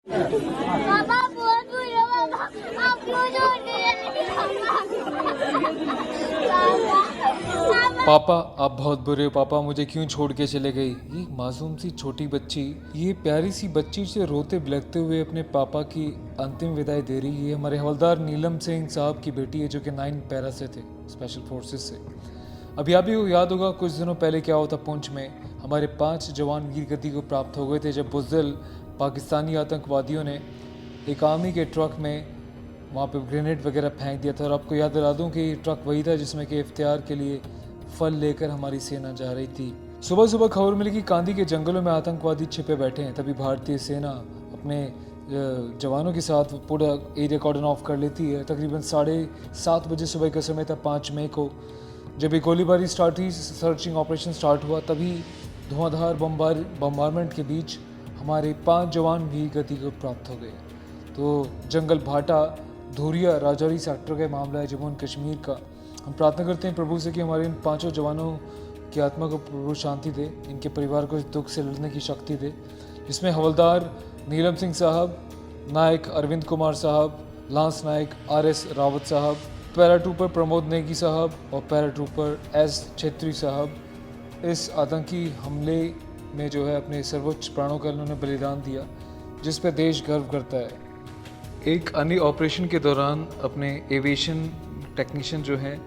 पापा बहुत बुरे पापा, आप क्यों छोड़ के पापा आप बहुत बुरे हो। पापा मुझे क्यों छोड़ के चले गई। ये मासूम सी छोटी बच्ची, ये प्यारी सी बच्ची से रोते बिलखते हुए अपने पापा की अंतिम विदाई दे रही है। हमारे हवलदार नीलम सिंह साहब की बेटी है, जो कि 9 पैरा से थे, स्पेशल फोर्सेस से। अभी आप ही को याद होगा कुछ दिनों पहले क्या हुआ था। पुंछ में हमारे 5 जवान वीर गति को प्राप्त हो गए थे, जब बुज़दिल पाकिस्तानी आतंकवादियों ने एक आर्मी के ट्रक में वहाँ पे ग्रेनेड वगैरह फेंक दिया था। और आपको याद दिला दूँ कि ये ट्रक वही था जिसमें कि इफ्तियार के लिए फल लेकर हमारी सेना जा रही थी। सुबह सुबह खबर मिली कि कांदी के जंगलों में आतंकवादी छिपे बैठे हैं। तभी भारतीय सेना अपने जवानों के साथ पूरा एरिया कॉर्डन ऑफ कर लेती है। तकरीबन 7:30 बजे सुबह का समय था 5 मई को। जब ये गोलीबारी स्टार्ट हुई, सर्चिंग ऑपरेशन स्टार्ट हुआ, तभी धुआंधार बम्बारमेंट के बीच हमारे 5 जवान भी गति को प्राप्त हो गए। तो जंगल भाटा धुरिया राजौरी सेक्टर का मामला है, जम्मू एंड कश्मीर का। हम प्रार्थना करते हैं प्रभु से कि हमारे इन 5 जवानों की आत्मा को प्रभु शांति दे, इनके परिवार को इस दुख से लड़ने की शक्ति दे, जिसमें हवलदार नीलम सिंह साहब, नायक अरविंद कुमार साहब, लांस नायक RS रावत साहब, पैराट्रूपर प्रमोद नेगी साहब और पैराट्रूपर S छेत्री साहब इस आतंकी हमले में जो है अपने सर्वोच्च प्राणों का उन्होंने बलिदान दिया, जिस पर देश गर्व करता है। एक अन्य ऑपरेशन के दौरान अपने एविएशन टेक्नीशियन जो हैं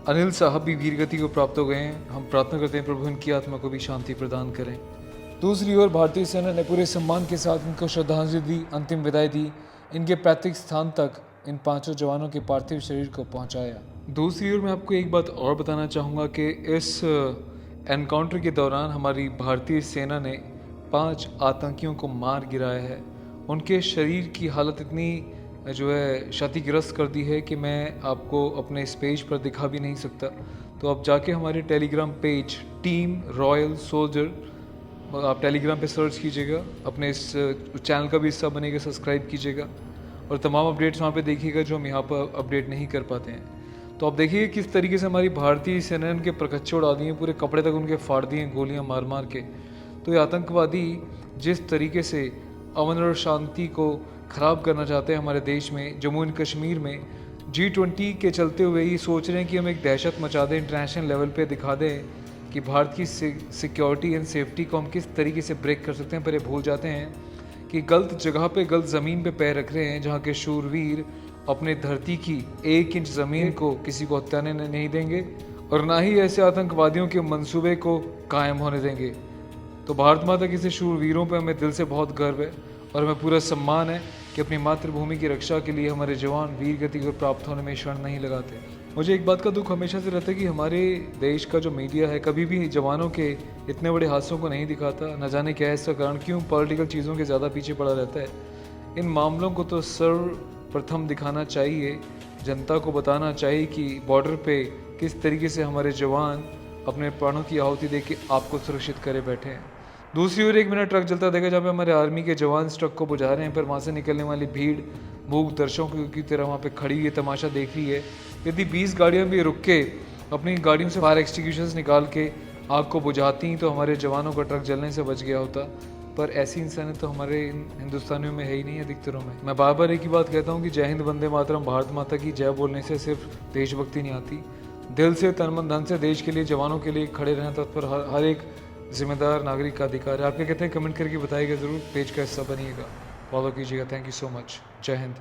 अनिल साहब भी वीरगति को प्राप्त हो गए हैं। हम प्रार्थना करते हैं प्रभु इनकी आत्मा को भी शांति प्रदान करें। दूसरी ओर भारतीय सेना ने पूरे सम्मान के साथ इनको श्रद्धांजलि दी, अंतिम विदाई दी, इनके पैतृक स्थान तक इन 5 जवानों के पार्थिव शरीर को पहुंचाया। दूसरी ओर मैं आपको एक बात और बताना चाहूँगा कि इस एनकाउंटर के दौरान हमारी भारतीय सेना ने 5 आतंकियों को मार गिराया है। उनके शरीर की हालत इतनी जो है क्षतिग्रस्त कर दी है कि मैं आपको अपने इस पेज पर दिखा भी नहीं सकता। तो आप जाके हमारे Telegram page team royal soldier, आप टेलीग्राम पे सर्च कीजिएगा, अपने इस चैनल का भी हिस्सा बनेगा, सब्सक्राइब कीजिएगा और तमाम अपडेट्स वहाँ पे देखिएगा जो हम यहाँ पर अपडेट नहीं कर पाते हैं। तो आप देखिए किस तरीके से हमारी भारतीय सेना ने उनके प्रकच्चे उड़ा दिए, पूरे कपड़े तक उनके फाड़ दिए गोलियाँ मार मार के। तो ये आतंकवादी जिस तरीके से अमन और शांति को ख़राब करना चाहते हैं हमारे देश में, जम्मू एंड कश्मीर में, G20 के चलते हुए ये सोच रहे हैं कि हम एक दहशत मचा दें, इंटरनेशनल लेवल पे दिखा दें कि भारत की सिक्योरिटी एंड सेफ्टी को हम किस तरीके से ब्रेक कर सकते हैं। पर ये भूल जाते हैं कि गलत जगह पे गलत ज़मीन पे पैर रख रहे हैं, जहाँ के शूरवीर अपने धरती की 1 इंच ज़मीन को किसी को हत्याने नहीं देंगे और ना ही ऐसे आतंकवादियों के मंसूबे को कायम होने देंगे। तो भारत माता के से शूरवीरों पे हमें दिल से बहुत गर्व है और हमें पूरा सम्मान है कि अपनी मातृभूमि की रक्षा के लिए हमारे जवान वीर गति को प्राप्त होने में क्षण नहीं लगाते। मुझे एक बात का दुख हमेशा से रहता है कि हमारे देश का जो मीडिया है कभी भी जवानों के इतने बड़े हादसों को नहीं दिखाता। न जाने क्या है इसका कारण, क्यों पॉलिटिकल चीज़ों के ज़्यादा पीछे पड़ा रहता है। इन मामलों को तो सर्वप्रथम दिखाना चाहिए, जनता को बताना चाहिए कि बॉर्डर पे किस तरीके से हमारे जवान अपने प्राणों की आहुति दे के आपको सुरक्षित करे बैठे हैं। दूसरी ओर एक मेरा ट्रक चलता देखा जहाँ पे हमारे आर्मी के जवान इस ट्रक को बुझा रहे हैं, पर वहाँ से निकलने वाली भीड़ मूक दर्शकों की तरह वहाँ पे खड़ी हुई तमाशा देख रही है। यदि 20 गाड़ियाँ भी रुक के अपनी गाड़ियों से फायर एक्सटिंग्विशर्स निकाल के आग को बुझाती तो हमारे जवानों का ट्रक जलने से बच गया होता। पर ऐसी इंसानियत तो हमारे हिंदुस्तानियों में है ही नहीं, अधिकतरों में। मैं बार बार एक ही बात कहता हूँ कि जय हिंद वंदे मातरम, भारत माता की जय बोलने से सिर्फ देशभक्ति नहीं आती, दिल से तन मन धन से देश के लिए, जवानों के लिए खड़े रहना तत्पर हर एक जिम्मेदार नागरिक का अधिकार है। आपके कहते हैं कमेंट करके बताइएगा ज़रूर, पेज का हिस्सा बनिएगा, फॉलो कीजिएगा। Thank you so much. जय हिंद।